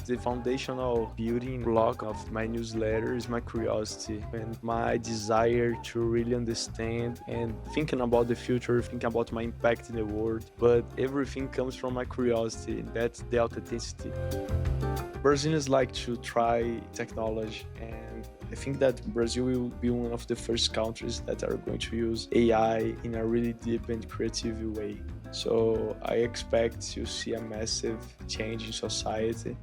the foundational building block of my newsletter is my curiosity and my desire to really understand and thinking about the future, thinking about my impact in the world. But everything comes from my curiosity. That's the authenticity. Brazilians like to try technology, and I think that Brazil will be one of the first countries that are going to use AI in a really deep and creative way. So I expect to see a massive change in society.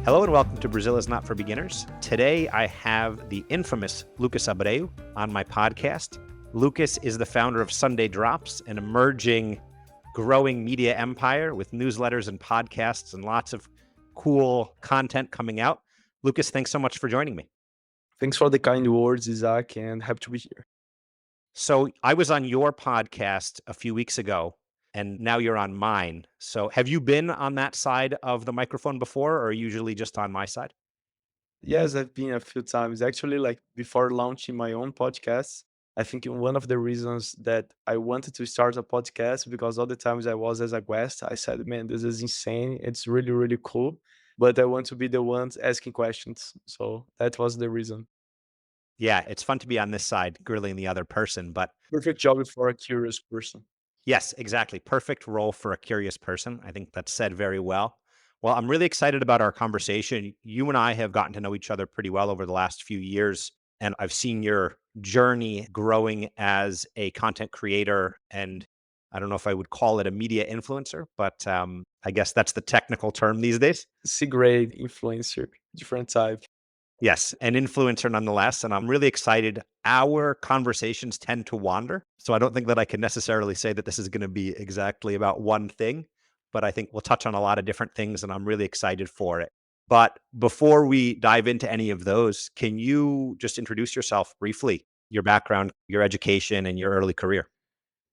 Hello and welcome to Brazil is Not for Beginners. Today I have the infamous Lucas Abreu on my podcast. Lucas is the founder of Sunday Drops, an emerging, growing media empire with newsletters and podcasts and lots of cool content coming out. Lucas, thanks so much for joining me. Thanks for the kind words, Isaac, and happy to be here. So I was on your podcast a few weeks ago, and now you're on mine. So have you been on that side of the microphone before, or usually just on my side? Yes, I've been a few times. Actually, like before launching my own podcast, I think one of the reasons that I wanted to start a podcast because all the times I was as a guest, I said, man, this is insane. It's really, really cool. But I want to be the ones asking questions. So that was the reason. Yeah, it's fun to be on this side, grilling the other person, but Perfect job for a curious person. yes, exactly. Perfect role for a curious person. I think that's said very well. Well, I'm really excited about our conversation. You and I have gotten to know each other pretty well over the last few years, and I've seen your journey growing as a content creator. And I don't know if I would call it a media influencer, but I guess that's the technical term these days. C grade influencer, different type. Yes, an influencer nonetheless. And I'm really excited. Our conversations tend to wander. So I don't think that I can necessarily say that this is going to be exactly about one thing, but I think we'll touch on a lot of different things and I'm really excited for it. But before we dive into any of those, can you just introduce yourself briefly, your background, your education, and your early career?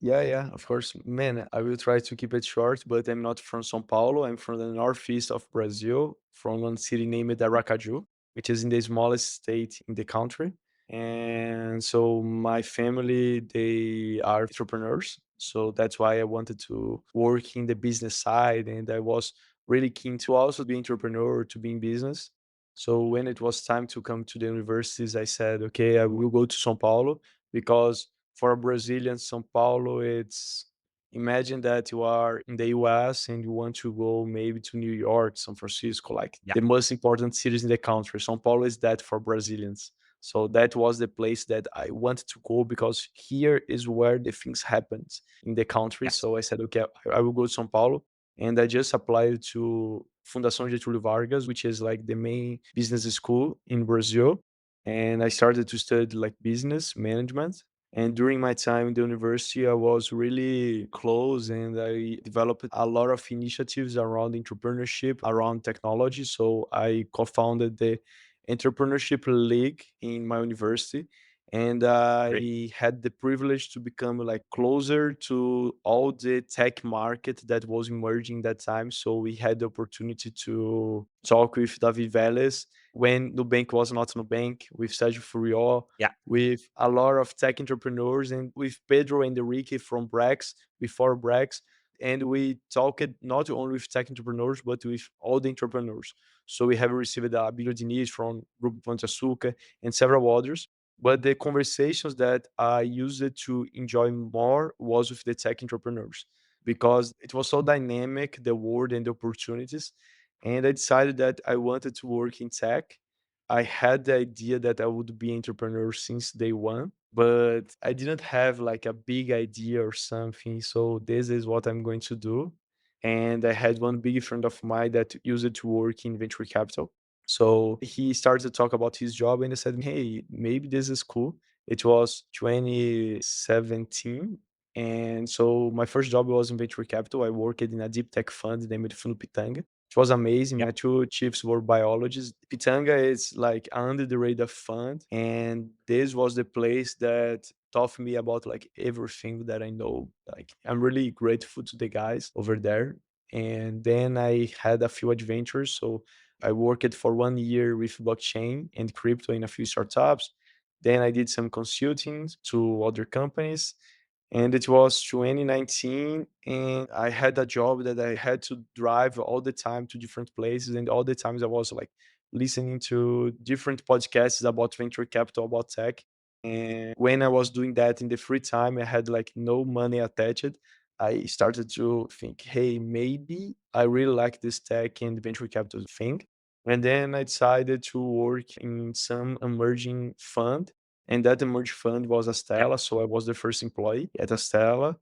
Yeah, yeah, of course. Man, I will try to keep it short, but I'm not from São Paulo. I'm from the northeast of Brazil, from one city named Aracaju, which is in the smallest state in the country. And so my family, they are entrepreneurs. So that's why I wanted to work in the business side. And I was really keen to also be entrepreneur, to be in business. So when it was time to come to the universities, I said, okay, I will go to São Paulo because for a Brazilian, São Paulo, it's imagine that you are in the US and you want to go maybe to New York, San Francisco, like Yeah. the most important cities in the country. São Paulo is that for Brazilians. So that was the place that I wanted to go because here is where the things happened in the country. Yes. So I said, okay, I will go to São Paulo. And I just applied to Fundação Getúlio Vargas, which is like the main business school in Brazil. And I started to study like business management, and during my time in the university, I was really close and I developed a lot of initiatives around entrepreneurship, around technology. So I co founded the Entrepreneurship League in my university. And Great. I had the privilege to become like closer to all the tech market that was emerging that time. So we had the opportunity to talk with David Vélez when Nubank was not Nubank, with Sergio Furió, Yeah. with a lot of tech entrepreneurs and with Pedro and Enrique from Brex, before Brex. And we talked not only with tech entrepreneurs, but with all the entrepreneurs. So we have received Abílio Diniz from Grupo Pão de Açúcar and several others. But the conversations that I used it to enjoy more was with the tech entrepreneurs because it was so dynamic, the world and the opportunities. And I decided that I wanted to work in tech. I had the idea that I would be entrepreneur since day one, but I didn't have like a big idea or something. So this is what I'm going to do. And I had one big friend of mine that used it to work in venture capital. So he started to talk about his job and I said, hey, maybe this is cool. It was 2017. And so my first job was in venture capital. I worked in a deep tech fund named Fundo Pitanga. It was amazing. Yeah. My two chiefs were biologists. Pitanga is like under the radar fund, and this was the place that taught me about like everything that I know. Like I'm really grateful to the guys over there. And then I had a few adventures. So I worked for 1 year with blockchain and crypto in a few startups. Then I did some consulting to other companies. And it was 2019, and I had a job that I had to drive all the time to different places, and all the times I was like listening to different podcasts about venture capital, about tech. And when I was doing that in the free time, I had like no money attached. I started to think, hey, maybe I really like this tech and venture capital thing. And then I decided to work in some emerging fund, and that emerging fund was Yeah. Astella. So I was the first employee at Astella,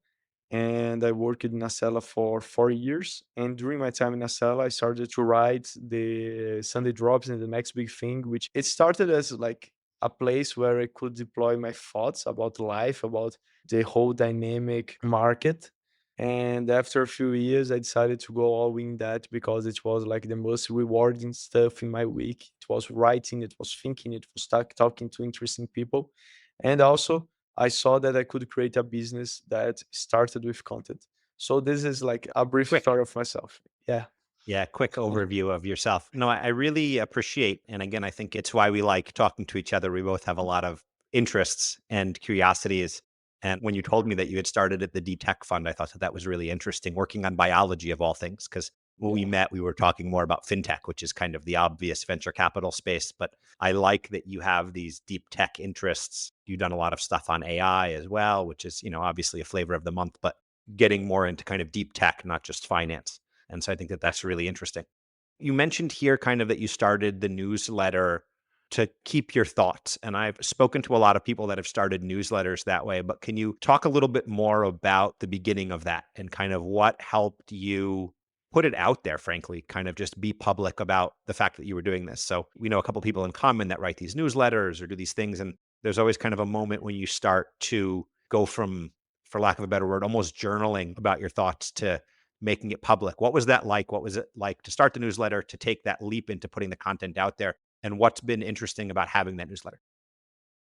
and I worked in Astella for 4 years. And during my time in Astella, I started to write the Sunday drops and the next big thing, which it started as like a place where I could deploy my thoughts about life, about the whole dynamic market. And after a few years, I decided to go all in that because it was like the most rewarding stuff in my week. It was writing, it was thinking, it was talking to interesting people. And also, I saw that I could create a business that started with content. So this is like a brief Quick. story of myself. Yeah. Yeah, quick overview of yourself. No, I really appreciate, and again, I think it's why we like talking to each other. We both have a lot of interests and curiosities. And when you told me that you had started at the Deep Tech Fund, I thought that that was really interesting, working on biology of all things. Because when we Yeah. met, we were talking more about fintech, which is kind of the obvious venture capital space. But I like that you have these deep tech interests. You've done a lot of stuff on AI as well, which is, obviously a flavor of the month, but getting more into kind of deep tech, not just finance. And so I think that that's really interesting. You mentioned here kind of that you started the newsletter to keep your thoughts. And I've spoken to a lot of people that have started newsletters that way. But can you talk a little bit more about the beginning of that and kind of what helped you put it out there, frankly, kind of just be public about the fact that you were doing this? So we know a couple people in common that write these newsletters or do these things. And there's always kind of a moment when you start to go from, for lack of a better word, almost journaling about your thoughts to making it public. What was that like? What was it like to start the newsletter, to take that leap into putting the content out there? And what's been interesting about having that newsletter?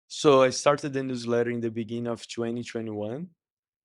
So I started the newsletter in the beginning of 2021,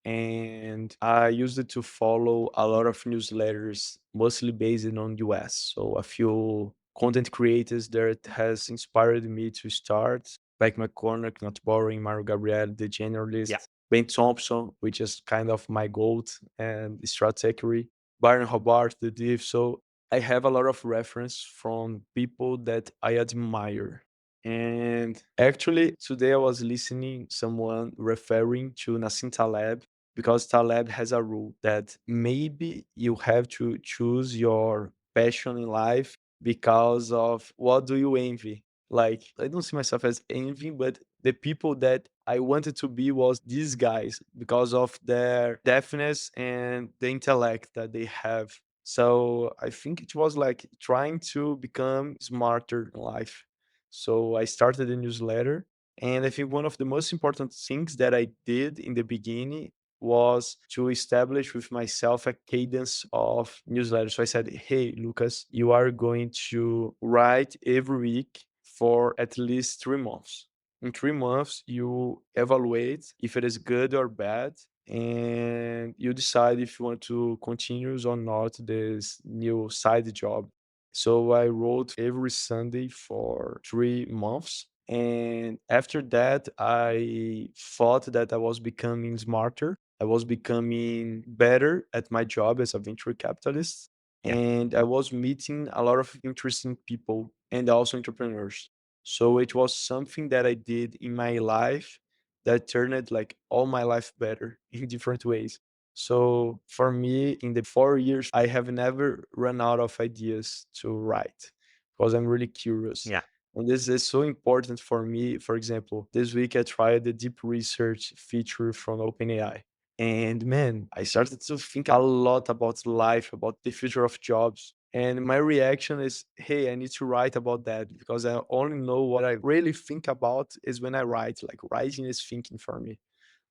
and I used it to follow a lot of newsletters, mostly based on US. So a few content creators that has inspired me to start, like McCormick, Not Boring, Mario Gabriel, The Yeah. Generalist, Ben Thompson, which is kind of my goat, and Stratechery, Byron Hobart, The Div. So I have a lot of reference from people that I admire. And actually, today I was listening someone referring to Nassim Taleb, because Taleb has a rule that maybe you have to choose your passion in life because of what do you envy. Like, I don't see myself as envy, but the people that I wanted to be was these guys because of their deafness and the intellect that they have. So I think it was like trying to become smarter in life. So I started a newsletter. And I think one of the most important things that I did in the beginning was to establish with myself a cadence of newsletters. So I said, hey, Lucas, you are going to write every week for at least 3 months. In 3 months, you evaluate if it is good or bad, and you decide if you want to continue or not this new side job. So I wrote every Sunday for 3 months. And after that, I thought that I was becoming smarter. I was becoming better at my job as a venture capitalist. Yeah. And I was meeting a lot of interesting people and also entrepreneurs. So it was something that I did in my life that turned like all my life better in different ways. So for me, in the 4 years, I have never run out of ideas to write because I'm really curious. Yeah. And this is so important for me. For example, this week I tried the deep research feature from OpenAI. And man, I started to think a lot about life, about the future of jobs. And my reaction is, hey, I need to write about that because I only know what I really think about is when I write. Like writing is thinking for me.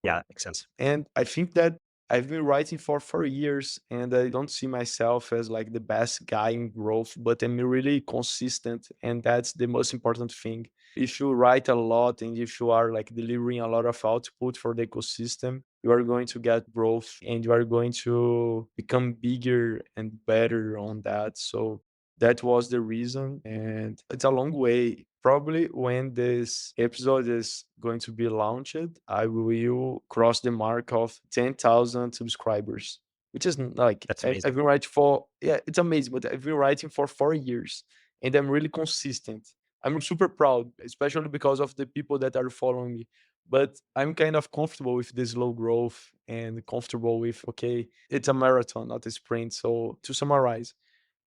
Yeah. That makes sense. And I think that I've been writing for 4 years and I don't see myself as like the best guy in growth, but I'm really consistent. And that's the most important thing. If you write a lot and if you are like delivering a lot of output for the ecosystem, you are going to get growth and you are going to become bigger and better on that. So That was the reason, and it's a long way. Probably when this episode is going to be launched, I will cross the mark of 10,000 subscribers, which is like That's I've amazing. been writing for, yeah, it's amazing, but I've been writing for 4 years and I'm really consistent. I'm super proud, especially because of the people that are following me. But I'm kind of comfortable with this low growth and comfortable with, okay, it's a marathon, not a sprint. So to summarize,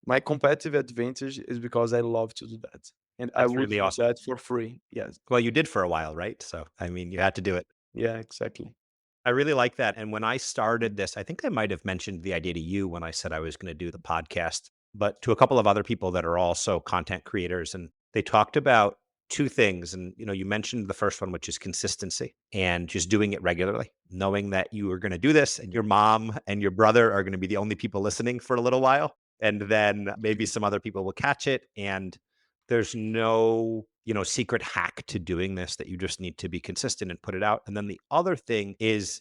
my competitive advantage is because I love to do that, and I That's would really do awesome. that for free. Yes. Well, you did for a while, right? So, I mean, you had to do it. Yeah, exactly. I really like that. And when I started this, I think I might have mentioned the idea to you when I said I was going to do the podcast, but to a couple of other people that are also content creators. And they talked about two things. And, you mentioned the first one, which is consistency and just doing it regularly, knowing that you are going to do this and your mom and your brother are going to be the only people listening for a little while. And then maybe some other people will catch it. And there's no, secret hack to doing this, that you just need to be consistent and put it out. And then the other thing is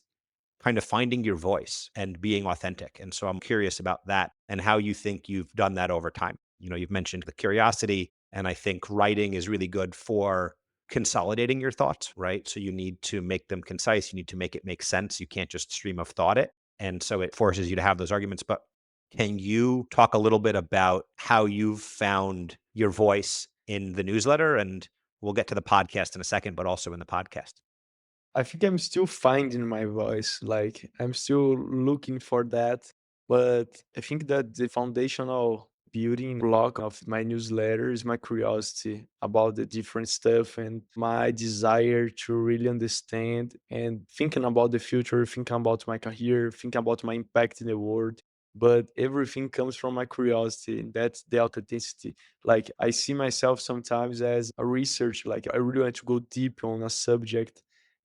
kind of finding your voice and being authentic. And so I'm curious about that and how you think you've done that over time. You've mentioned the curiosity, and I think writing is really good for consolidating your thoughts, right? So you need to make them concise, you need to make it make sense. You can't just stream of thought it. And so it forces you to have those arguments. But can you talk a little bit about how you've found your voice in the newsletter? And we'll get to the podcast in a second, but also in the podcast. I think I'm still finding my voice. Like I'm still looking for that. But I think that the foundational building block of my newsletter is my curiosity about the different stuff and my desire to really understand and thinking about the future, thinking about my career, thinking about my impact in the world. But everything comes from my curiosity. And that's the authenticity. Like I see myself sometimes as a researcher. Like I really want to go deep on a subject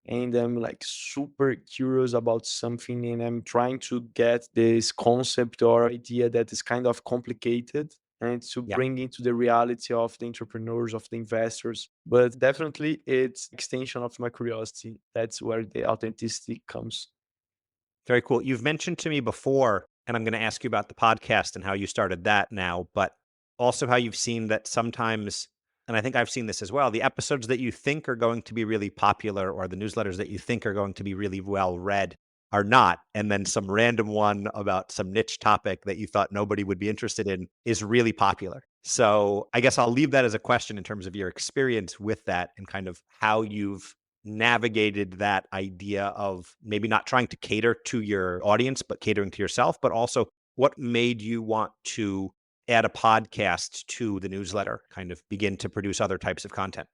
and I'm like super curious about something and I'm trying to get this concept or idea that is kind of complicated and to Yeah. bring into the reality of the entrepreneurs, of the investors. But definitely it's extension of my curiosity. That's where the authenticity comes. Very cool. You've mentioned to me before, and I'm going to ask you about the podcast and how you started that now, but also how you've seen that sometimes, and I think I've seen this as well, the episodes that you think are going to be really popular or the newsletters that you think are going to be really well read are not. And then some random one about some niche topic that you thought nobody would be interested in is really popular. So I guess I'll leave that as a question in terms of your experience with that and kind of how you've navigated that idea of maybe not trying to cater to your audience, but catering to yourself, but also what made you want to add a podcast to the newsletter, kind of begin to produce other types of content?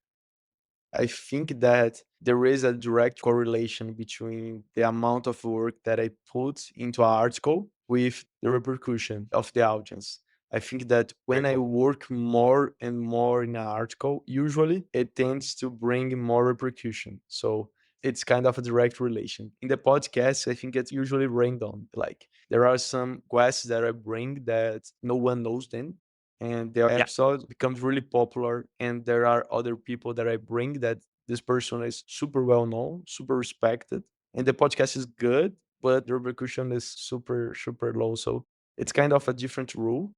I think that there is a direct correlation between the amount of work that I put into an article with the repercussion of the audience. I think that Very when I cool. work more and more in an article, usually it tends to bring more repercussion. So it's kind of a direct relation. In the podcast, I think it's usually random. Like there are some quests that I bring that no one knows them and the Yeah. episode becomes really popular and there are other people that I bring that this person is super well known, super respected, and the podcast is good, but the repercussion is super low. So it's kind of a different rule.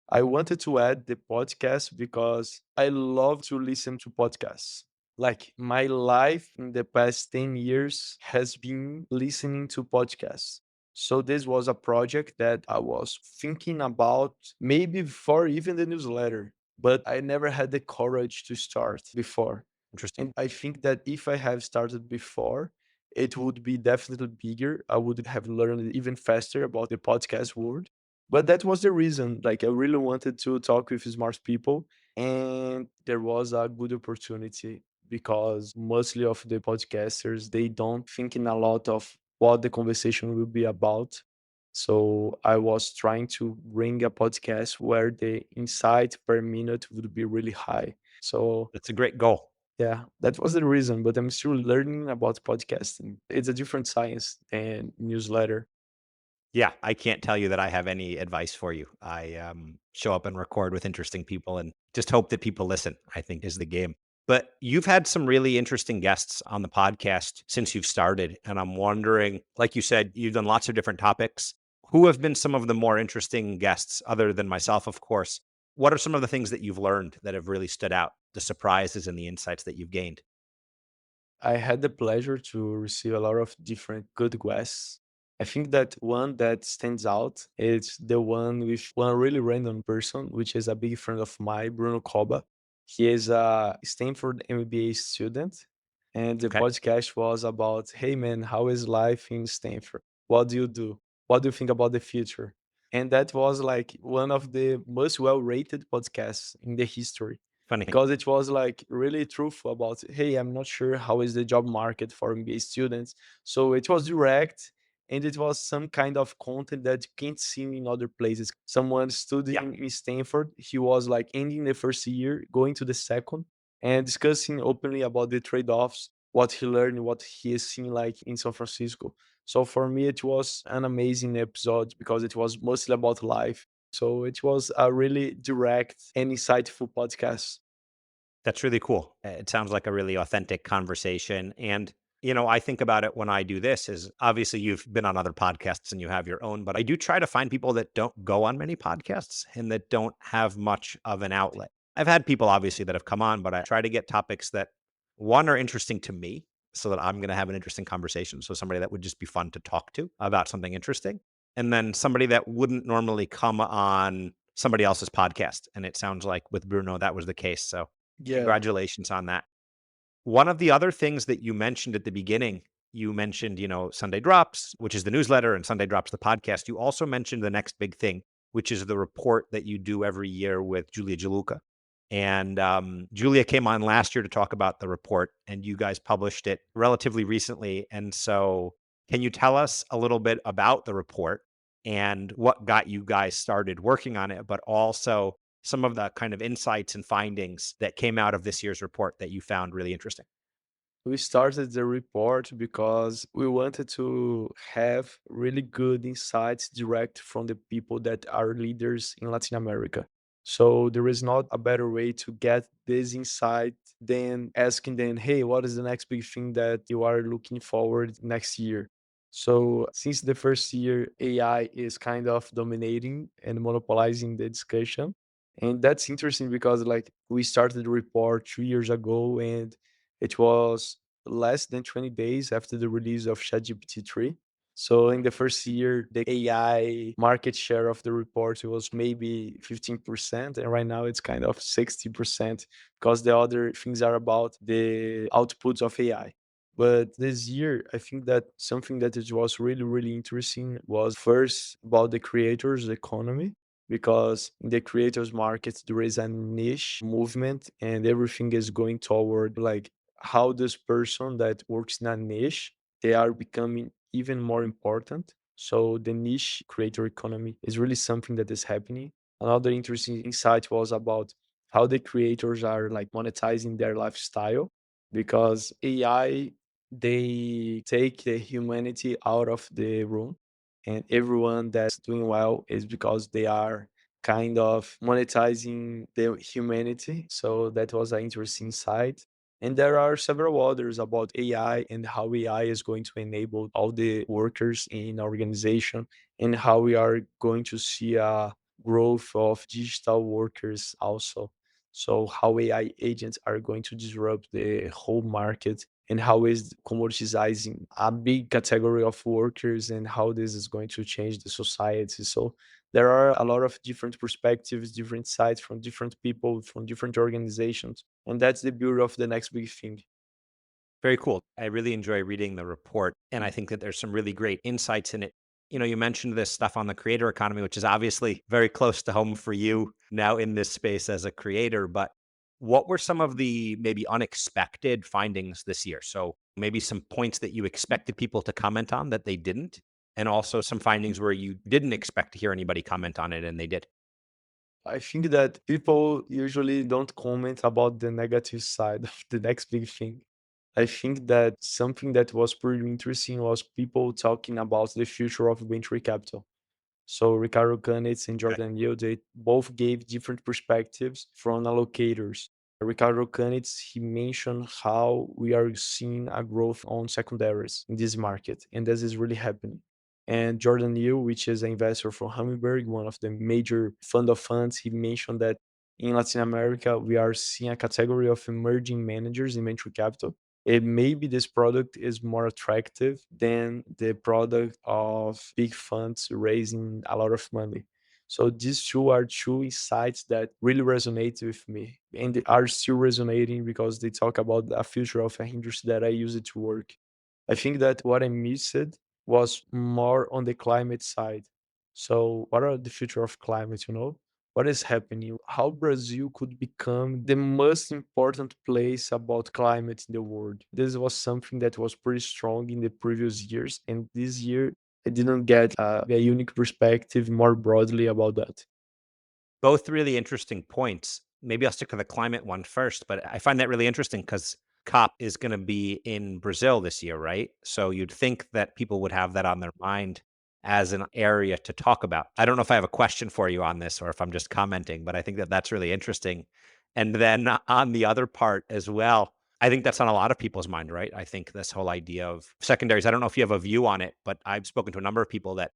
I wanted to add the podcast because I love to listen to podcasts. Like my life in the past 10 years has been listening to podcasts. So this was a project that I was thinking about maybe before even the newsletter, but I never had the courage to start before. Interesting. And I think that if I have started before, it would be definitely bigger. I would have learned even faster about the podcast world. But that was the reason. Like I really wanted to talk with smart people, and there was a good opportunity because mostly of the podcasters they don't thinking a lot of what the conversation will be about. So I was trying to bring a podcast where the insight per minute would be really high. So That's a great goal. yeah, that was the reason, but I'm still learning about podcasting. It's a different science than newsletter. Yeah, I can't tell you that I have any advice for you. I show up and record with interesting people and just hope that people listen, I think is the game. But you've had some really interesting guests on the podcast since you've started. And I'm wondering, like you said, you've done lots of different topics. Who have been some of the more interesting guests, other than myself, of course? What are some of the things that you've learned that have really stood out, the surprises and the insights that you've gained? I had the pleasure to receive a lot of different good guests. I think that one that stands out is the one with one really random person, which is a big friend of mine, Bruno Coba. He is a Stanford MBA student, and the Okay, podcast was about, "Hey man, how is life in Stanford? What do you do? What do you think about the future?" And that was like one of the most well-rated podcasts in the history funny. because it was like really truthful about, hey, I'm not sure how is the job market for MBA students. So it was direct, and it was some kind of content that you can't see in other places. Someone Yeah, studying in Stanford, he was like ending the first year, going to the second, and discussing openly about the trade-offs, what he learned, what he has seen like in San Francisco. So for me, it was an amazing episode because it was mostly about life. So it was a really direct and insightful podcast. that's really cool. It sounds like a really authentic conversation. And, I think about it when I do this is obviously you've been on other podcasts and you have your own, but I do try to find people that don't go on many podcasts and that don't have much of an outlet. I've had people obviously that have come on, but I try to get topics that one are interesting to me so that I'm going to have an interesting conversation. So somebody that would just be fun to talk to about something interesting. And then somebody that wouldn't normally come on somebody else's podcast. And it sounds like with Bruno, that was the case. So Yeah. congratulations on that. One of the other things that you mentioned at the beginning, you mentioned, Sunday Drops, which is the newsletter, and Sunday Drops, the podcast. You also mentioned the next big thing, which is the report that you do every year with Julia Jaluka. And Julia came on last year to talk about the report, and you guys published it relatively recently. And so, can you tell us a little bit about the report and what got you guys started working on it, but also some of the kind of insights and findings that came out of this year's report that you found really interesting? We started the report because we wanted to have really good insights direct from the people that are leaders in Latin America. So there is not a better way to get this insight than asking them, hey, what is the next big thing that you are looking forward next year? So since the first year, AI is kind of dominating and monopolizing the discussion. And that's interesting because like we started the report 2 years ago, and it was less than 20 days after the release of ChatGPT 3. So in the first year, the AI market share of the report was maybe 15%, and right now it's kind of 60% because the other things are about the outputs of AI. But this year, I think that something that it was really, really interesting was first about the creators economy, because in the creators market there is a niche movement and everything is going toward like how this person that works in a niche, they are becoming even more important. So the niche creator economy is really something that is happening. Another interesting insight was about how the creators are like monetizing their lifestyle, because AI, they take the humanity out of the room, and everyone that's doing well is because they are kind of monetizing their humanity. So that was an interesting insight. And there are several others about AI and how AI is going to enable all the workers in organization, and how we are going to see a growth of digital workers also. So how AI agents are going to disrupt the whole market, and how is commoditizing a big category of workers, and how this is going to change the society. So there are a lot of different perspectives, different sides from different people, from different organizations. And that's the beauty of the next big thing. Very cool. I really enjoy reading the report, and I think that there's some really great insights in it. You mentioned this stuff on the creator economy, which is obviously very close to home for you now in this space as a creator. But what were some of the maybe unexpected findings this year? So maybe some points that you expected people to comment on that they didn't, and also some findings where you didn't expect to hear anybody comment on it and they did. I think that people usually don't comment about the negative side of the next big thing. I think that something that was pretty interesting was people talking about the future of venture capital. So Ricardo Canitz and Okay. Jordan Yield, they both gave different perspectives from allocators. Ricardo Canitz, he mentioned how we are seeing a growth on secondaries in this market, and this is really happening. And Jordan Neal, which is an investor from Hummingbird, one of the major fund of funds, he mentioned that in Latin America, we are seeing a category of emerging managers in venture capital. And maybe this product is more attractive than the product of big funds raising a lot of money. So these two are two insights that really resonate with me and they are still resonating because they talk about a future of a industry that I use it to work. I think that what I missed was more on the climate side. So, what are the future of climate? What is happening? How Brazil could become the most important place about climate in the world? This was something that was pretty strong in the previous years, and this year I didn't get a unique perspective more broadly about that. Both really interesting points. Maybe I'll stick to the climate one first, but I find that really interesting because COP is going to be in Brazil this year, right? So you'd think that people would have that on their mind as an area to talk about. I don't know if I have a question for you on this or if I'm just commenting, but I think that that's really interesting. And then on the other part as well, I think that's on a lot of people's mind, right? I think this whole idea of secondaries, I don't know if you have a view on it, but I've spoken to a number of people that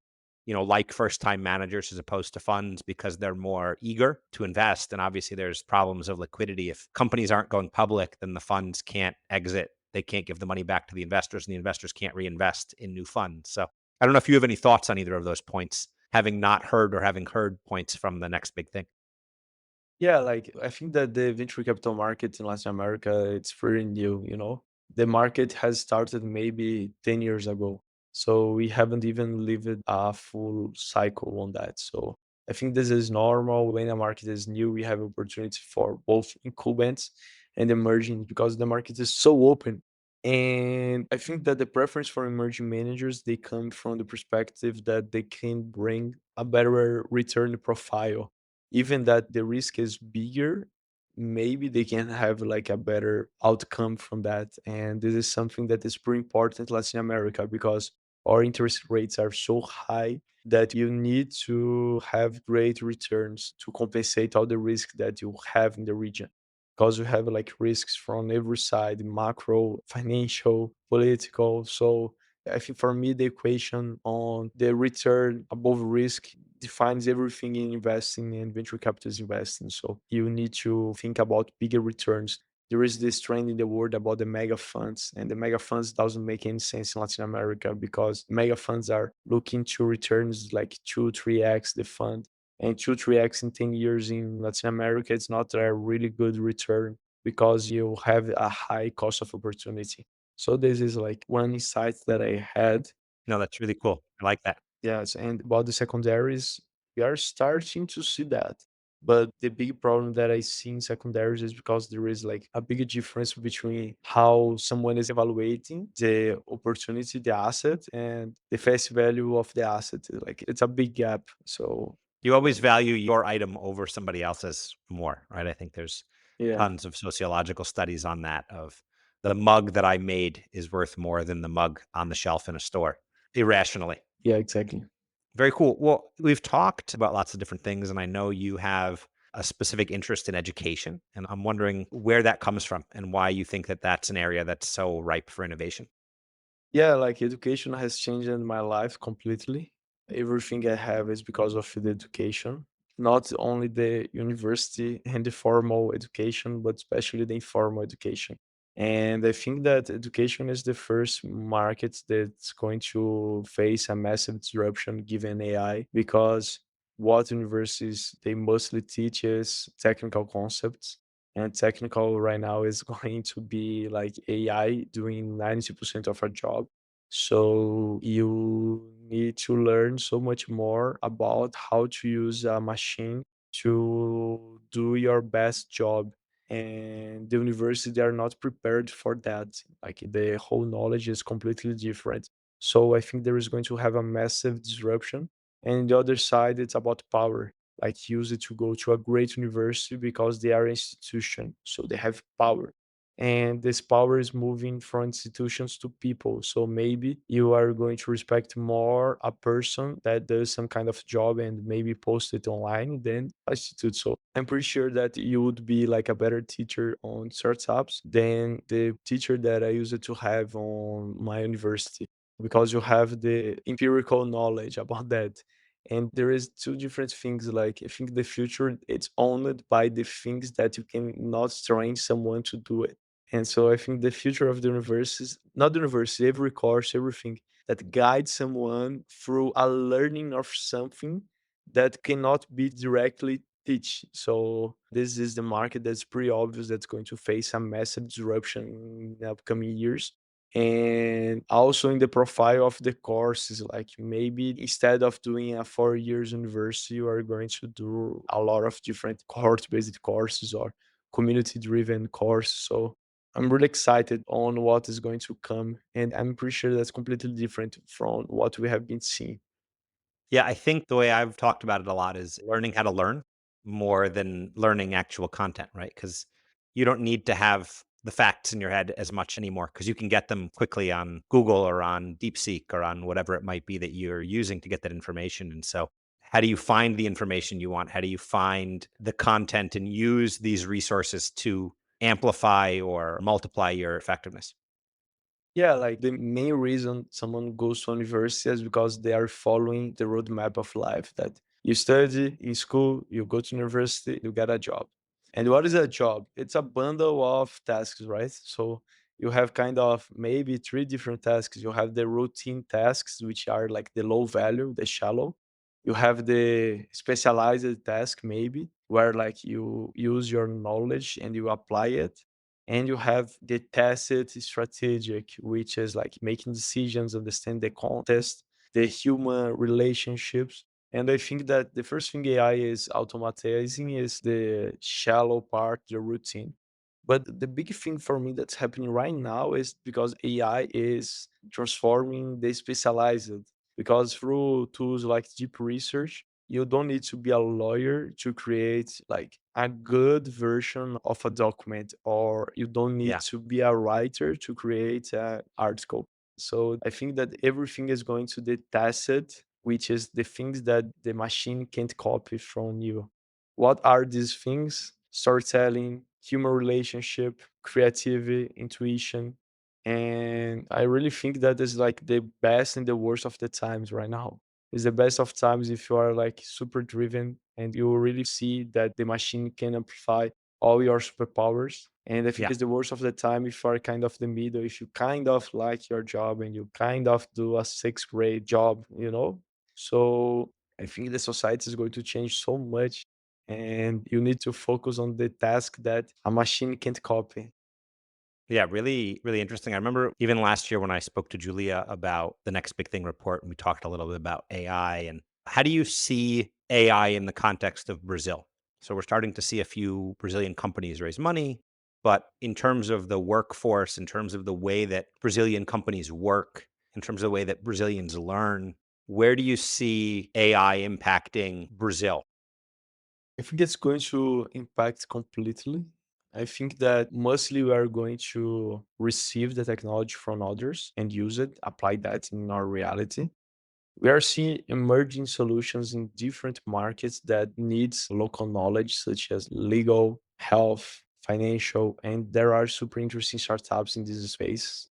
like first time managers as opposed to funds because they're more eager to invest. And obviously, there's problems of liquidity. If companies aren't going public, then the funds can't exit. They can't give the money back to the investors, and the investors can't reinvest in new funds. So I don't know if you have any thoughts on either of those points, having not heard or having heard points from the next big thing. Yeah, like I think that the venture capital market in Latin America it's pretty new. The market has started maybe 10 years ago. So we haven't even lived a full cycle on that. So I think this is normal. When a market is new, we have opportunity for both incumbents and emerging because the market is so open. And I think that the preference for emerging managers, they come from the perspective that they can bring a better return profile even that the risk is bigger, maybe they can have like a better outcome from that. And this is something that is pretty important in Latin America because our interest rates are so high that you need to have great returns to compensate all the risk that you have in the region. Because you have like risks from every side, macro, financial, political. So I think for me, the equation on the return above risk defines everything in investing and venture capital is investing. So you need to think about bigger returns. There is this trend in the world about the mega funds, and the mega funds doesn't make any sense in Latin America because mega funds are looking to returns like 2, 3x the fund. And 2, 3x in 10 years in Latin America, it's not a really good return because you have a high cost of opportunity. So this is like one insight that I had. No, that's really cool. I like that. Yes, and about the secondaries, we are starting to see that. But the big problem that I see in secondaries is because there is like a big difference between how someone is evaluating the opportunity, the asset, and the face value of the asset. Like it's a big gap. So You always value your item over somebody else's more, right? I think there's yeah, tons of sociological studies on that of the mug that I made is worth more than the mug on the shelf in a store irrationally. yeah, exactly. Very cool. Well, we've talked about lots of different things, and I know you have a specific interest in education. And I'm wondering where that comes from and why you think that that's an area that's so ripe for innovation. Yeah, like education has changed my life completely. Everything I have is because of the education, not only the university and the formal education, but especially the informal education. And I think that education is the first market that's going to face a massive disruption given AI because what universities they mostly teach is technical concepts and technical right now is going to be like AI doing 90% of our job. So you need to learn so much more about how to use a machine to do your best job. And the university they are not prepared for that. Like the whole knowledge is completely different. So I think there is going to have a massive disruption. And the other side, it's about power like use it to go to a great university because they are institution so they have power and this power is moving from institutions to people so maybe you are going to respect more a person that does some kind of job and maybe post it online than a institute so I'm pretty sure that you would be like a better teacher on startups than the teacher that I used to have on my university. because you have the empirical knowledge about that. And there is two different things. Like I think the future it's owned by the things that you can not train someone to do it. And so I think the future of the universe is not the universe, every course, everything that guides someone through a learning of something that cannot be directly teach. So this is the market that's pretty obvious that's going to face a massive disruption in the upcoming years. And also in the profile of the courses, like maybe instead of doing a 4 years university, you are going to do a lot of different cohort based courses or community driven courses. So I'm really excited on what is going to come, and I'm pretty sure that's completely different from what we have been seeing. Yeah, I think the way I've talked about it a lot is learning how to learn more than learning actual content, right? Because you don't need to have the facts in your head as much anymore because you can get them quickly on Google or on DeepSeek or on whatever it might be that you're using to get that information. And so, how do you find the information you want? How do you find the content and use these resources to amplify or multiply your effectiveness? Yeah, like the main reason someone goes to university is because they are following the roadmap of life that you study in school, you go to university, you get a job. And what is a job? It's a bundle of tasks, right? So you have kind of maybe three different tasks. You have the routine tasks, which are like the low value, the shallow. You have the specialized task, maybe, where like you use your knowledge and you apply it, and you have the tacit strategic, which is like making decisions, understand the context, the human relationships. And I think that the first thing AI is automatizing is the shallow part, the routine. But the big thing for me that's happening right now is because AI is transforming the specialized. Because through tools like deep research, you don't need to be a lawyer to create like a good version of a document, or you don't need Yeah. to be a writer to create an article. So I think that everything is going to the tacit, which is the things that the machine can't copy from you. What are these things? Storytelling, human relationship, creativity, intuition. And I really think that is like the best and the worst of the times right now. It's the best of times if you are like super driven and you really see that the machine can amplify all your superpowers. And I think Yeah. it's the worst of the time if you are kind of the middle, if you kind of like your job and you kind of do a sixth grade job, you know? So I think the society is going to change so much, and you need to focus on the task that a machine can't copy. Yeah, really, really interesting. I remember even last year when I spoke to Julia about the next big thing report, and we talked a little bit about AI. And how do you see AI in the context of Brazil? So we're starting to see a few Brazilian companies raise money, but in terms of the workforce, in terms of the way that Brazilian companies work, in terms of the way that Brazilians learn, where do you see AI impacting Brazil? I think it's going to impact completely. I think that mostly we are going to receive the technology from others and use it, apply that in our reality. We are seeing emerging solutions in different markets that needs local knowledge, such as legal, health, financial, and there are super interesting startups in this space.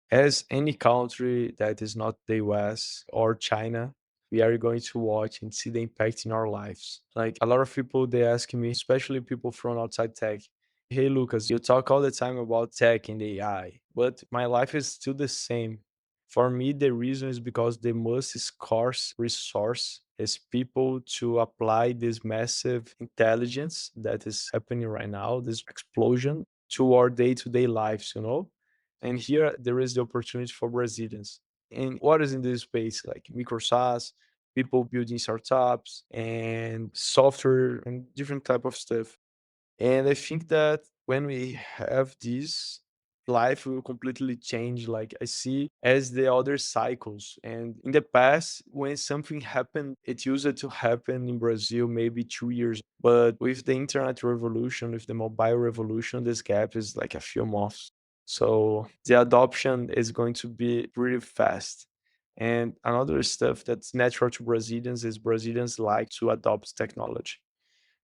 As any country that is not the US or China, we are going to watch and see the impact in our lives. Like a lot of people, they ask me, especially people from outside tech, hey, Lucas, you talk all the time about tech and AI, but my life is still the same. For me, the reason is because the most scarce resource is people to apply this massive intelligence that is happening right now, this explosion to our day to day lives, you know? And here there is the opportunity for Brazilians. And what is in this space? Like micro SaaS, people building startups and software and different type of stuff. And I think that when we have this, life will completely change. Like I see as the other cycles. And in the past, when something happened, it used to happen in Brazil maybe 2 years. But with the internet revolution, with the mobile revolution, this gap is like a few months. So the adoption is going to be pretty fast. And another stuff that's natural to Brazilians is Brazilians like to adopt technology.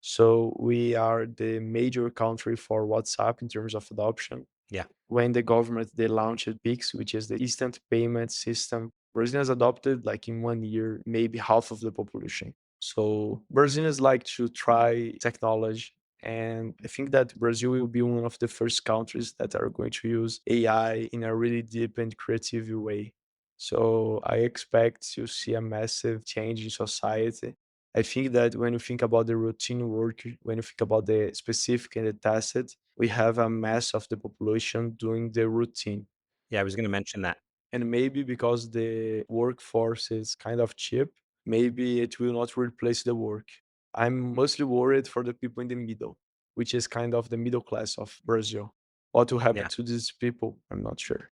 So we are the major country for WhatsApp in terms of adoption. Yeah. When the government they launched Pix, which is the instant payment system, Brazilians adopted like in 1 year, maybe half of the population. So Brazilians like to try technology. And I think that Brazil will be one of the first countries that are going to use AI in a really deep and creative way. So I expect to see a massive change in society. I think that when you think about the routine work, when you think about the specific and the tacit, we have a mass of the population doing the routine. Yeah, I was gonna mention that. And maybe because the workforce is kind of cheap, maybe it will not replace the work. I'm mostly worried for the people in the middle, which is kind of the middle class of Brazil. What will happen Yeah. to these people? I'm not sure.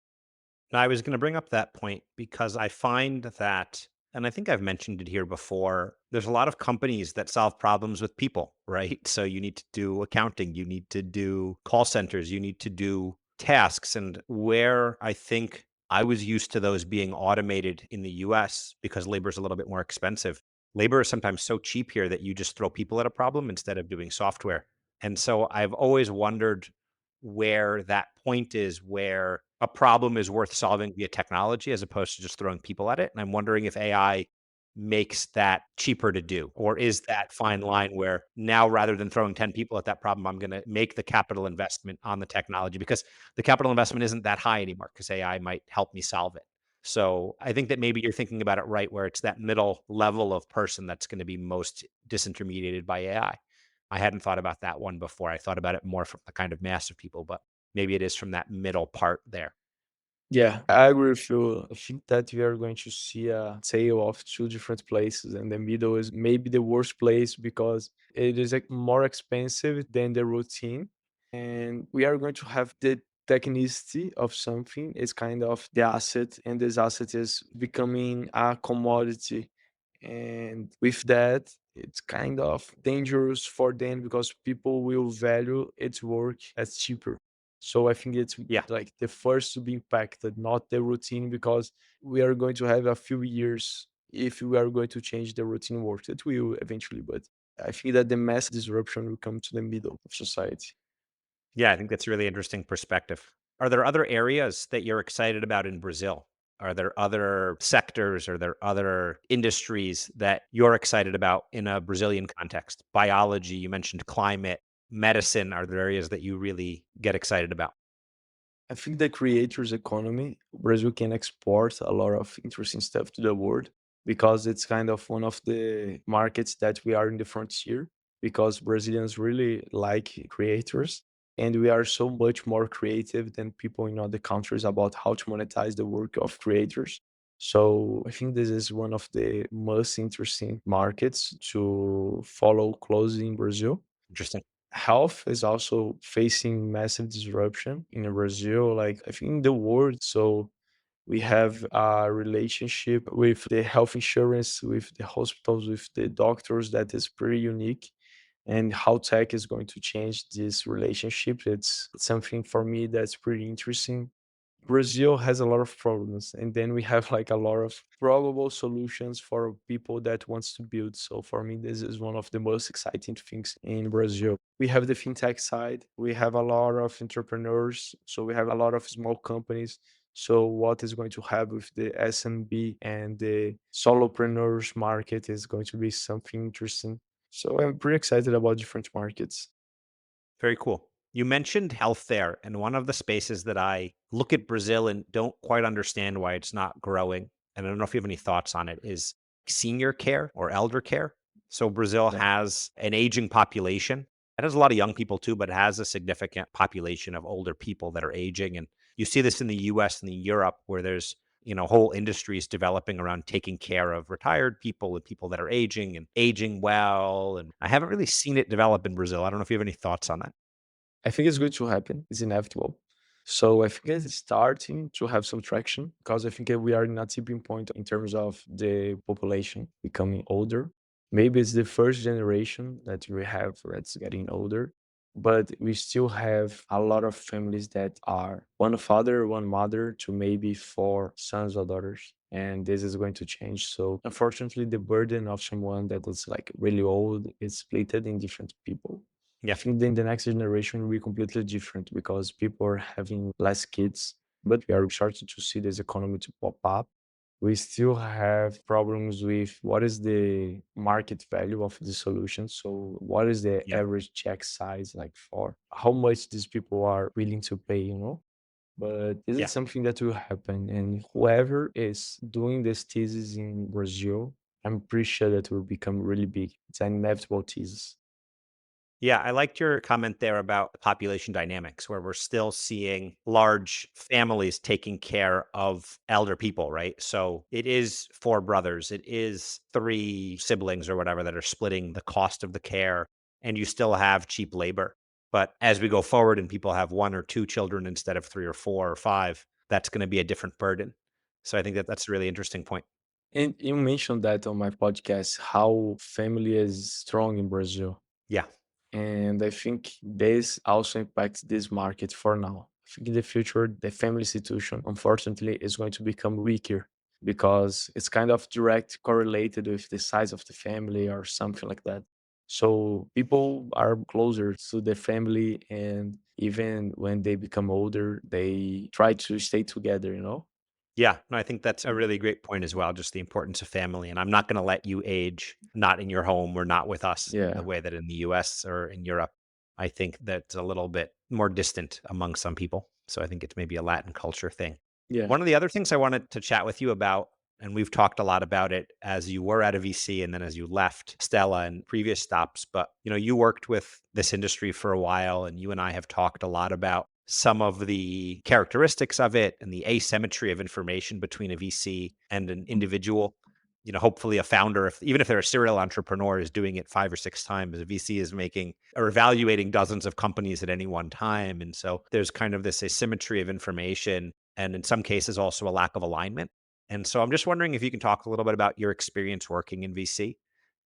I was going to bring up that point because I find that, and I think I've mentioned it here before, there's a lot of companies that solve problems with people, right? So you need to do accounting, you need to do call centers, you need to do tasks. And where I think I was used to those being automated in the US because labor is a little bit more expensive. Labor is sometimes so cheap here that you just throw people at a problem instead of doing software. And so I've always wondered where that point is where a problem is worth solving via technology as opposed to just throwing people at it. And I'm wondering if AI makes that cheaper to do, or is that fine line where now rather than throwing 10 people at that problem, I'm going to make the capital investment on the technology because the capital investment isn't that high anymore because AI might help me solve it. So I think that maybe you're thinking about it right, where it's that middle level of person that's going to be most disintermediated by AI. I hadn't thought about that one before. I thought about it more from the kind of mass of people, but maybe it is from that middle part there. Yeah, I agree with you. I think that we are going to see a tale of two different places, and the middle is maybe the worst place because it is like more expensive than the routine, and we are going to have the technicity of something is kind of the asset, and this asset is becoming a commodity, and with that it's kind of dangerous for them because people will value its work as cheaper. So I think it's Yeah. like the first to be impacted, not the routine, because we are going to have a few years if we are going to change the routine work. It will eventually, but I think that the mass disruption will come to the middle of society. Yeah, I think that's a really interesting perspective. Are there other areas that you're excited about in Brazil? Are there other sectors? Are there other industries that you're excited about in a Brazilian context? Biology, you mentioned climate, medicine. Are there areas that you really get excited about? I think the creators economy, Brazil can export a lot of interesting stuff to the world because it's kind of one of the markets that we are in the frontier because Brazilians really like creators and we are so much more creative than people in other countries about how to monetize the work of creators. So I think this is one of the most interesting markets to follow closely in Brazil. Interesting. Health is also facing massive disruption in Brazil, like I think in the world. So we have a relationship with the health insurance, with the hospitals, with the doctors that is pretty unique. And how tech is going to change this relationship. It's something for me that's pretty interesting. Brazil has a lot of problems, and then we have like a lot of probable solutions for people that wants to build. So for me, this is one of the most exciting things in Brazil. We have the fintech side. We have a lot of entrepreneurs. So we have a lot of small companies. So what is going to happen with the SMB and the solopreneurs market is going to be something interesting. So I'm pretty excited about different markets. Very cool. You mentioned health there, and one of the spaces that I look at Brazil and don't quite understand why it's not growing, and I don't know if you have any thoughts on it, is senior care or elder care. So Brazil Yeah. has an aging population. It has a lot of young people too, but it has a significant population of older people that are aging. And you see this in the US and in Europe where there's whole industries developing around taking care of retired people and people that are aging and aging well. And I haven't really seen it develop in Brazil. I don't know if you have any thoughts on that. I think it's going to happen. It's inevitable. So I think it's starting to have some traction because I think that we are in a tipping point in terms of the population becoming older. Maybe it's the first generation that we have that's getting older, but we still have a lot of families that are one father, one mother to maybe four sons or daughters. And this is going to change. So unfortunately, the burden of someone that is like really old is split in different people. Yeah. I think then the next generation will be completely different because people are having less kids, but we are starting to see this economy to pop up. We still have problems with what is the market value of the solution. So, what is the Yeah. average check size like for how much these people are willing to pay, you know? But this Yeah. is something that will happen. And whoever is doing this thesis in Brazil, I'm pretty sure that will become really big. It's an inevitable thesis. Yeah, I liked your comment there about population dynamics, where we're still seeing large families taking care of elder people, right? So it is four brothers, it is three siblings or whatever that are splitting the cost of the care, and you still have cheap labor. But as we go forward and people have one or two children instead of three or four or five, that's going to be a different burden. So I think that that's a really interesting point. And you mentioned that on my podcast, how family is strong in Brazil. Yeah. And I think this also impacts this market for now. I think in the future, the family institution, unfortunately, is going to become weaker because it's kind of direct correlated with the size of the family or something like that. So people are closer to the family, and even when they become older, they try to stay together, you know? Yeah, no, I think that's a really great point as well, just the importance of family. And I'm not going to let you age not in your home or not with us the Yeah. way that in the US or in Europe. I think that's a little bit more distant among some people. So I think it's maybe a Latin culture thing. Yeah. One of the other things I wanted to chat with you about, and we've talked a lot about it as you were at a VC and then as you left Stella and previous stops, but you worked with this industry for a while and you and I have talked a lot about some of the characteristics of it and the asymmetry of information between a VC and an individual. Hopefully a founder, if even if they're a serial entrepreneur, is doing it 5 or 6 times. A VC is making or evaluating dozens of companies at any one time. And so there's kind of this asymmetry of information and in some cases also a lack of alignment. And so I'm just wondering if you can talk a little bit about your experience working in VC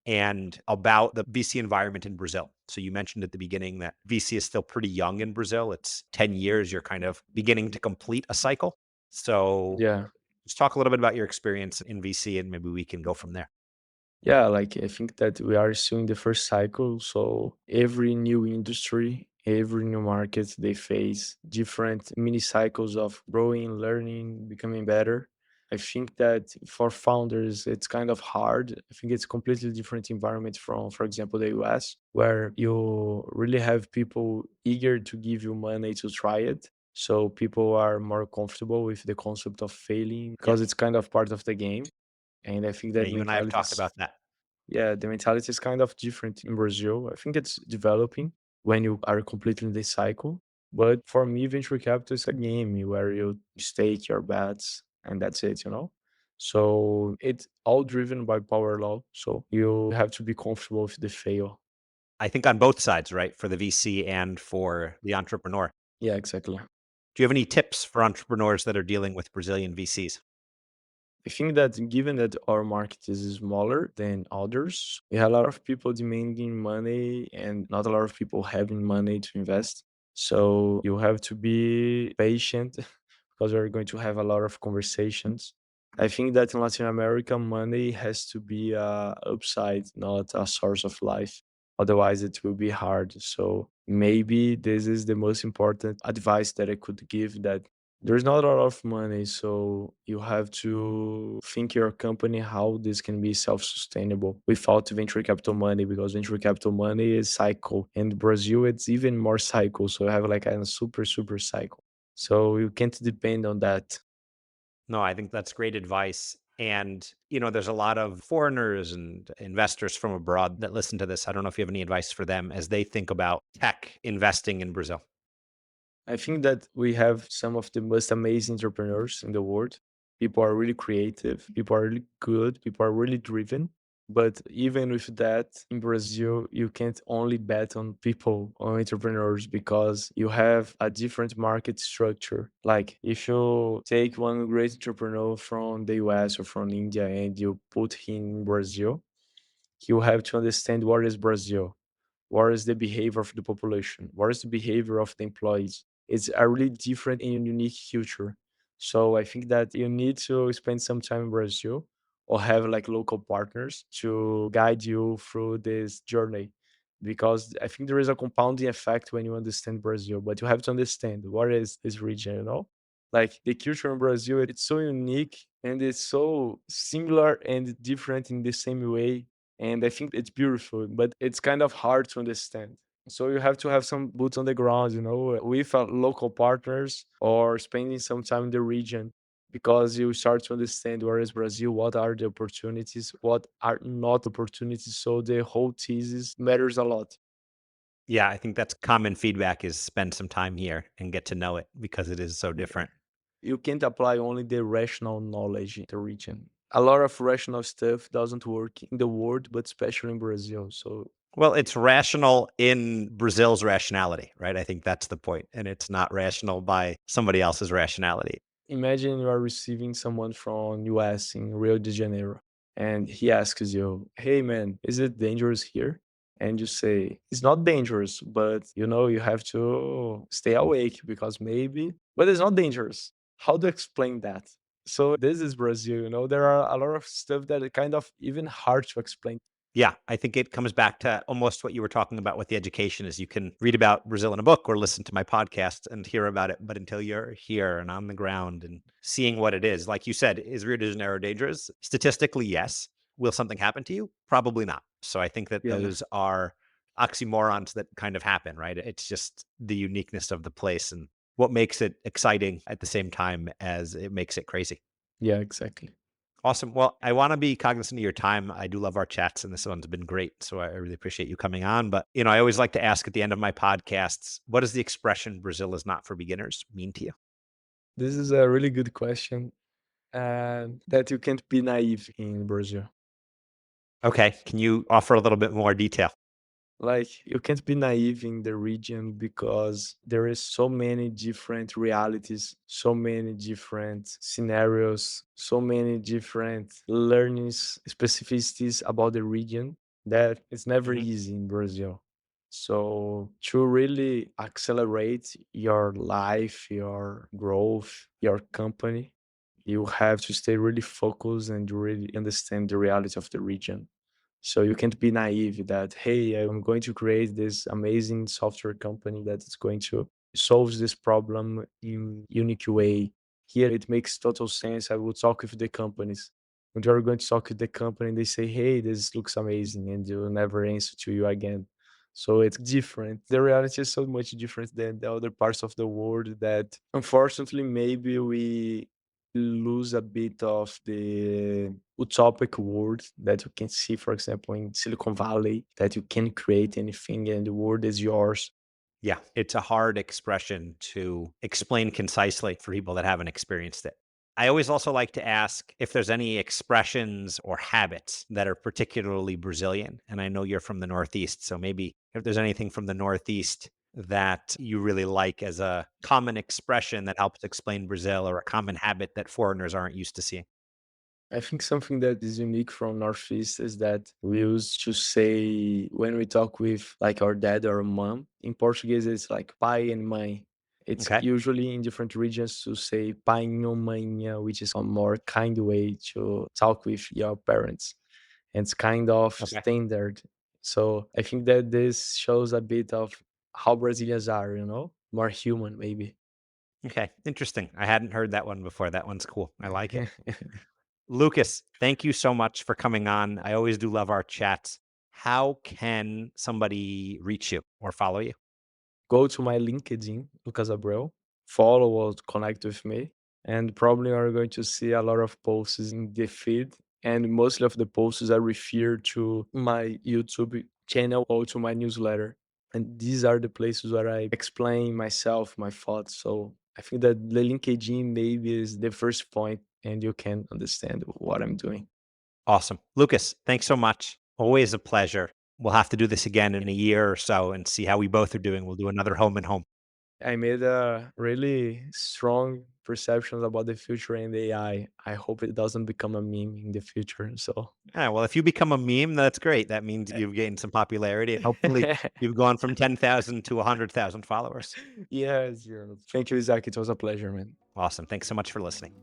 and about the VC environment in Brazil. So you mentioned at the beginning that VC is still pretty young in Brazil. It's 10 years, you're kind of beginning to complete a cycle. So Yeah. just talk a little bit about your experience in VC and maybe we can go from there. Yeah, like I think that we are still in the first cycle. So every new industry, every new market, they face different mini cycles of growing, learning, becoming better. I think that for founders, it's kind of hard. I think it's completely different environment from, for example, the US, where you really have people eager to give you money to try it. So people are more comfortable with the concept of failing Yeah. because it's kind of part of the game. And I think Yeah. that You and I have mentality talked is, about that. yeah, the mentality is kind of different in Brazil. I think it's developing when you are completely in this cycle. But for me, venture capital is a game where you stake your bets and that's it, you know? So it's all driven by power law. So you have to be comfortable with the fail. I think on both sides, right? For the VC and for the entrepreneur. Yeah, exactly. Do you have any tips for entrepreneurs that are dealing with Brazilian VCs? I think that given that our market is smaller than others, we have a lot of people demanding money and not a lot of people having money to invest. So you have to be patient because we're going to have a lot of conversations. I think that in Latin America, money has to be a upside, not a source of life. Otherwise, it will be hard. So maybe this is the most important advice that I could give, that there's not a lot of money, so you have to think your company how this can be self-sustainable without venture capital money, because venture capital money is cycle. And Brazil, it's even more cycle. So you have like a super cycle. So you can't depend on that. No, I think that's great advice. And, there's a lot of foreigners and investors from abroad that listen to this. I don't know if you have any advice for them as they think about tech investing in Brazil. I think that we have some of the most amazing entrepreneurs in the world. People are really creative, people are really good, people are really driven. But even with that, in Brazil, you can't only bet on people, on entrepreneurs, because you have a different market structure. Like if you take one great entrepreneur from the US or from India and you put him in Brazil, you have to understand what is Brazil, what is the behavior of the population, what is the behavior of the employees. It's a really different and unique culture. So I think that you need to spend some time in Brazil or have like local partners to guide you through this journey. because I think there is a compounding effect when you understand Brazil, but you have to understand what is this region, you know? Like the culture in Brazil, it's so unique and it's so similar and different in the same way. And I think it's beautiful, but it's kind of hard to understand. So you have to have some boots on the ground, you know, with local partners or spending some time in the region because you start to understand where is Brazil, what are the opportunities, what are not opportunities. So the whole thesis matters a lot. Yeah, I think that's common feedback is spend some time here and get to know it because it is so Yeah. different. You can't apply only the rational knowledge in the region. A lot of rational stuff doesn't work in the world, but especially in Brazil. So Well, it's rational in Brazil's rationality, right? I think that's the point, and it's not rational by somebody else's rationality. imagine you are receiving someone from US in Rio de Janeiro and he asks you, "Hey man, is it dangerous here?" And you say, "It's not dangerous, but you know, you have to stay awake because maybe, but it's not dangerous." How to explain that? So this is Brazil, you know, there are a lot of stuff that are kind of even hard to explain. Yeah, I think it comes back to almost what you were talking about with the education is you can read about Brazil in a book or listen to my podcast and hear about it, but until you're here and on the ground and seeing what it is, like you said, is Rio de Janeiro dangerous? Statistically, yes. Will something happen to you? Probably not. So I think that Yeah. those are oxymorons that kind of happen, right? It's just the uniqueness of the place and what makes it exciting at the same time as it makes it crazy. Yeah, exactly. Awesome. Well, I want to be cognizant of your time. I do love our chats, and this one's been great. So I really appreciate you coming on. But, I always like to ask at the end of my podcasts, what does the expression Brazil is not for beginners mean to you? This is a really good question, and that you can't be naive in Brazil. Okay. Can you offer a little bit more detail? Like you can't be naive in the region because there is so many different realities, so many different scenarios, so many different learnings, specificities about the region that it's never Hmm. easy in Brazil. So to really accelerate your life, your growth, your company, you have to stay really focused and really understand the reality of the region. So you can't be naive that, hey, I'm going to create this amazing software company that is going to solve this problem in unique way. Here it makes total sense. I will talk with the companies. When you're going to talk with the company, they say, hey, this looks amazing, and they'll never answer to you again. So it's different. The reality is so much different than the other parts of the world that unfortunately maybe we lose a bit of the utopic world that you can see, for example, in Silicon Valley, that you can create anything and the world is yours. Yeah. It's a hard expression to explain concisely for people that haven't experienced it. I always also like to ask if there's any expressions or habits that are particularly Brazilian. And I know you're from the Northeast. So maybe if there's anything from the Northeast that you really like as a common expression that helps explain Brazil or a common habit that foreigners aren't used to seeing. I think something that is unique from Northeast is that we used to say when we talk with like our dad or mom, in Portuguese it's like pai and mãe. It's Okay. usually in different regions to say painho, mãinha, which is a more kind way to talk with your parents. And it's kind of Okay. standard. So I think that this shows a bit of how Brazilians are, you know, more human maybe. Okay. Interesting. I hadn't heard that one before. That one's cool. I like it. Lucas, thank you so much for coming on. I always do love our chats. How can somebody reach you or follow you? Go to my LinkedIn, Lucas Abreu, follow or connect with me, and probably are going to see a lot of posts in the feed. And mostly of the posts are referred to my YouTube channel or to my newsletter. And these are the places where I explain myself, my thoughts. So I think that the LinkedIn maybe is the first point and you can understand what I'm doing. Awesome. Lucas, thanks so much. Always a pleasure. We'll have to do this again in a year or so and see how we both are doing. We'll do another home and home. I made a really strong perceptions about the future and AI. I hope it doesn't become a meme in the future. So Yeah, well, if you become a meme, that's great. That means you've gained some popularity and hopefully you've gone from 10,000 to 100,000 followers. yes, thank you, Isaac. It was a pleasure, man. Awesome. Thanks so much for listening.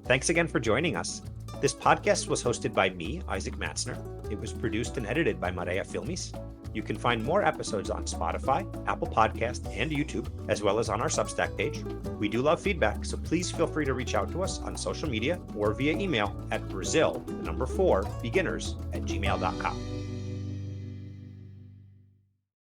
Thanks again for joining us. This podcast was hosted by me, Isaac Matzner. It was produced and edited by Maria Filmis. You can find more episodes on Spotify, Apple Podcast, and YouTube, as well as on our Substack page. We do love feedback, so please feel free to reach out to us on social media or via email at Brazil, the number 4, beginners@gmail.com.